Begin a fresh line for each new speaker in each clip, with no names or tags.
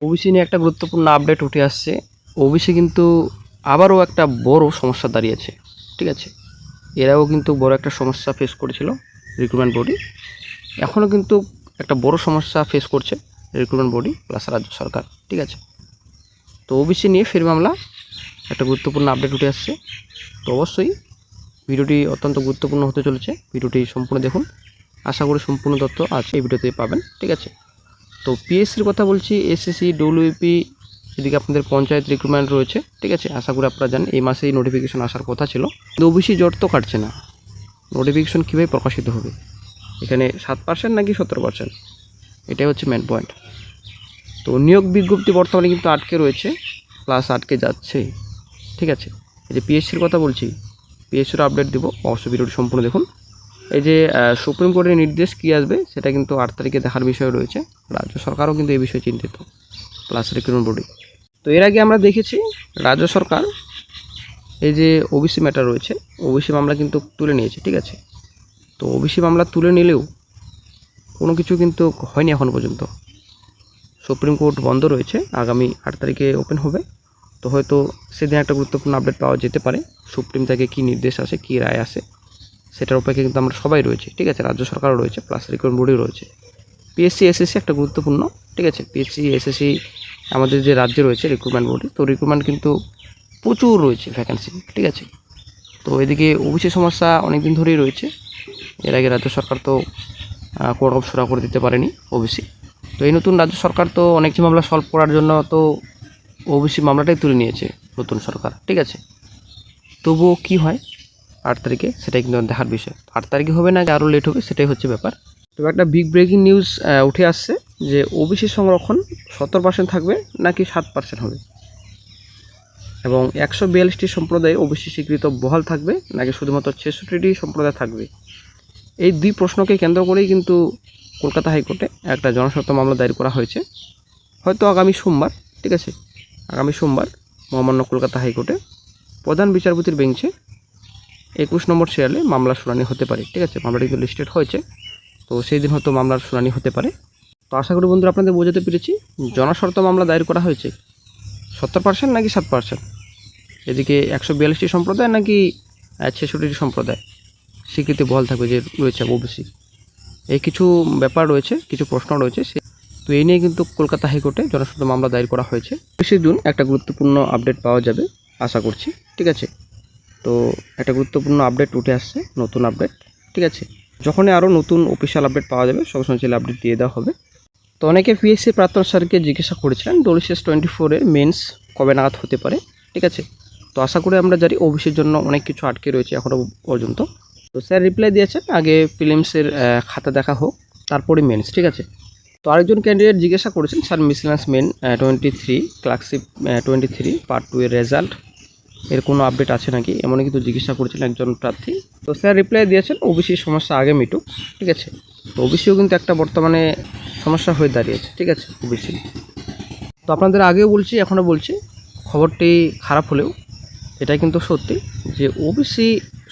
OBC নিয়ে একটা গুরুত্বপূর্ণ আপডেট উঠে আসছে। ওবিসি কিন্তু আবারও একটা বড় সমস্যা দাঁড়িয়েছে, ঠিক আছে। এরাও কিন্তু বড় একটা সমস্যা ফেস করেছিল রিক্রুটমেন্ট বডি, এখনও কিন্তু একটা বড় সমস্যা ফেস করছে রিক্রুটমেন্ট বডি প্লাস রাজ্য সরকার, ঠিক আছে। তো ওবিসি নিয়ে ফের মামলা একটা গুরুত্বপূর্ণ আপডেট উঠে আসছে। তো অবশ্যই ভিডিওটি অত্যন্ত গুরুত্বপূর্ণ হতে চলেছে, ভিডিওটি সম্পূর্ণ দেখুন। আশা করি সম্পূর্ণ তথ্য আছে এই ভিডিওতে পাবেন, ঠিক আছে। তো পিএসসির কথা বলছি, এসএসসি, ডব্লিউপি, এদিকে আপনাদের পঞ্চায়েত রিক্রুটমেন্ট রয়েছে, ঠিক আছে। আশা করি আপনারা জানেন এই মাসেই নোটিফিকেশন আসার কথা ছিল, কিন্তু ওবিসি জট তো কাটছে না। নোটিফিকেশন কীভাবে প্রকাশিত হবে, এখানে 7% নাকি 17%, এটাই হচ্ছে মেন পয়েন্ট। তো নিয়োগ বিজ্ঞপ্তি বর্তমানে কিন্তু আটকে রয়েছে, প্লাস আটকে যাচ্ছে, ঠিক আছে। এই যে পিএসসির কথা বলছি, পিএসসির আপডেট দেবো, অবশ্যই ভিডিওটি সম্পূর্ণ দেখুন। এই যে সুপ্রিম কোর্টের নির্দেশ কী আসবে সেটা কিন্তু 8 তারিখে দেখার বিষয় রয়েছে। রাজ্য সরকারও কিন্তু এই বিষয়ে চিন্তিত, প্লাস রিক্রুটমেন্ট বডি। তো এর আগে আমরা দেখেছি রাজ্য সরকার এই যে ওবিসি ম্যাটার রয়েছে, ওবিসি মামলা কিন্তু তুলে নিয়েছে, ঠিক আছে। তো ওবিসি মামলা তুলে নিলেও কোনো কিছু কিন্তু হয়নি এখন পর্যন্ত। সুপ্রিম কোর্ট বন্ধ রয়েছে, আগামী 8 তারিখে ওপেন হবে। তো হয়তো সেদিন একটা গুরুত্বপূর্ণ আপডেট পাওয়া যেতে পারে, সুপ্রিম থেকে কী নির্দেশ আসে, কী রায় আসে, সেটার অপেক্ষা কিন্তু আমরা সবাই রয়েছে, ঠিক আছে। রাজ্য সরকারও রয়েছে, প্লাস রিক্রুটমেন্ট বডিও রয়েছে। পিএসসি, এসএসসি একটা গুরুত্বপূর্ণ, ঠিক আছে। পিএসসি, এসএসসি আমাদের যে রাজ্যে রয়েছে রিক্রুটমেন্ট বডি, তো রিক্রুটমেন্ট কিন্তু প্রচুর রয়েছে ভ্যাকেন্সি, ঠিক আছে। তো এদিকে ওবিসি সমস্যা অনেক দিন ধরেই রয়েছে। এর আগে রাজ্য সরকার তো কোর্ট অফ সুরা করে দিতে পারেনি ওবিসি। তো এই নতুন রাজ্য সরকার তো অনেক মামলা সলভ করার জন্য তো ওবিসি মামলাটাই তুলে নিয়েছে নতুন সরকার, ঠিক আছে। তবুও কী হয় 8 তারিখে, সেটাই কিন্তু দেখার বিষয়। 8 তারিখে হবে না, আরও লেট হবে, সেটাই হচ্ছে ব্যাপার। তবে একটা বিগ ব্রেকিং নিউজ উঠে আসছে যে ওবিসি সংরক্ষণ 17% থাকবে নাকি 7% হবে, এবং 142টি সম্প্রদায় ওবিসি স্বীকৃত বহাল থাকবে নাকি শুধুমাত্র 66টি সম্প্রদায় থাকবে। এই দুই প্রশ্নকে কেন্দ্র করেই কিন্তু কলকাতা হাইকোর্টে একটা জনস্বার্থ মামলা দায়ের করা হয়েছে। হয়তো আগামী সোমবার, ঠিক আছে, আগামী সোমবার মহামান্য কলকাতা হাইকোর্টে প্রধান বিচারপতির বেঞ্চে 21 নম্বর সিরিয়ালে মামলার শুনানি হতে পারে, ঠিক আছে। মামলাটি কিন্তু লিস্টেড হয়েছে, তো সেই দিন হয়তো মামলার শুনানি হতে পারে। তো আশা করি বন্ধুরা আপনাদের বোঝাতে পেরেছি, জনস্বার্থ মামলা দায়ের করা হয়েছে 70% নাকি 7%, এদিকে 142টি সম্প্রদায় নাকি 66টি সম্প্রদায় স্বীকৃতি বহাল থাকবে যে রয়েছে ওবিসি। এই কিছু ব্যাপার রয়েছে, কিছু প্রশ্ন রয়েছে, তো এই নিয়ে কিন্তু কলকাতা হাইকোর্টে জনস্বার্থ মামলা দায়ের করা হয়েছে। 20 জুন একটা গুরুত্বপূর্ণ আপডেট পাওয়া যাবে আশা করছি, ঠিক আছে। তো একটা গুরুত্বপূর্ণ আপডেট উঠে আসছে, নতুন আপডেট, ঠিক আছে। যখনই আরও নতুন অফিসিয়াল আপডেট পাওয়া যাবে সঙ্গে সঙ্গে চাইলে আপডেট দিয়ে দেওয়া হবে। তো অনেকে পিএসসি প্রাক্তন স্যারকে জিজ্ঞাসা করেছিলেন WCS 24-এর মেন্স কবে নাগাদ হতে পারে, ঠিক আছে। তো আশা করি আমরা জানি ওবিসির জন্য অনেক কিছু আটকে রয়েছে এখনও পর্যন্ত। তো স্যার রিপ্লাই দিয়েছেন আগে প্রিলিমসের খাতা দেখা হোক, তারপরে মেন্স, ঠিক আছে। তো আরেকজন ক্যান্ডিডেট জিজ্ঞাসা করেছেন স্যার মিসেলান্স মেন 23 ক্লার্কশিপ 23 পার্ট 2 এর রেজাল্ট এর কোনো আপডেট আছে নাকি, এমনই কিন্তু জিজ্ঞাসা করেছেন একজন প্রার্থী। তো স্যার রিপ্লাই দিয়েছেন ওবিসির সমস্যা আগে মিটুক, ঠিক আছে। তো ওবিসিও কিন্তু একটা বর্তমানে সমস্যা হয়ে দাঁড়িয়েছে, ঠিক আছে, ওবিসি। তো আপনাদের আগেও বলছি, এখনও বলছি, খবরটি খারাপ হলেও এটাই কিন্তু সত্যি যে ওবিসি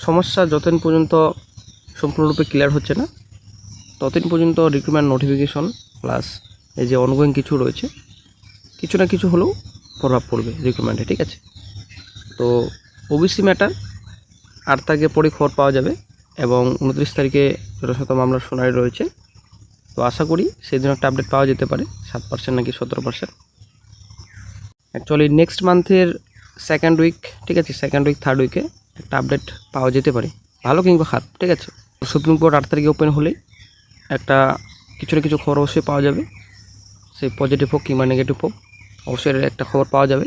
সমস্যা যতদিন পর্যন্ত সম্পূর্ণরূপে ক্লিয়ার হচ্ছে না ততদিন পর্যন্ত রিক্রুটমেন্ট নোটিফিকেশন প্লাস এই যে অনগোয়িং কিছু রয়েছে, কিছু না কিছু হলেও প্রভাব পড়বে রিক্রুটমেন্টে, ঠিক আছে। তো ওবিসি ম্যাটার 8 তারিখে পরে খবর পাওয়া যাবে এবং 29 তারিখে জনস্বার্থ মামলার শুনানি রয়েছে। তো আশা করি সেদিন একটা আপডেট পাওয়া যেতে পারে 7% নাকি 17%। অ্যাকচুয়ালি নেক্সট মান্থের সেকেন্ড উইক, ঠিক আছে, সেকেন্ড উইক থার্ড উইকে একটা আপডেট পাওয়া যেতে পারে, ভালো কিংবা খারাপ, ঠিক আছে। সুপ্রিম কোর্ট 8 তারিখে ওপেন হলেই একটা কিছু না কিছু খবর অবশ্যই পাওয়া যাবে, সেই পজিটিভ হোক কিংবা নেগেটিভ হোক, অবশ্যই একটা খবর পাওয়া যাবে।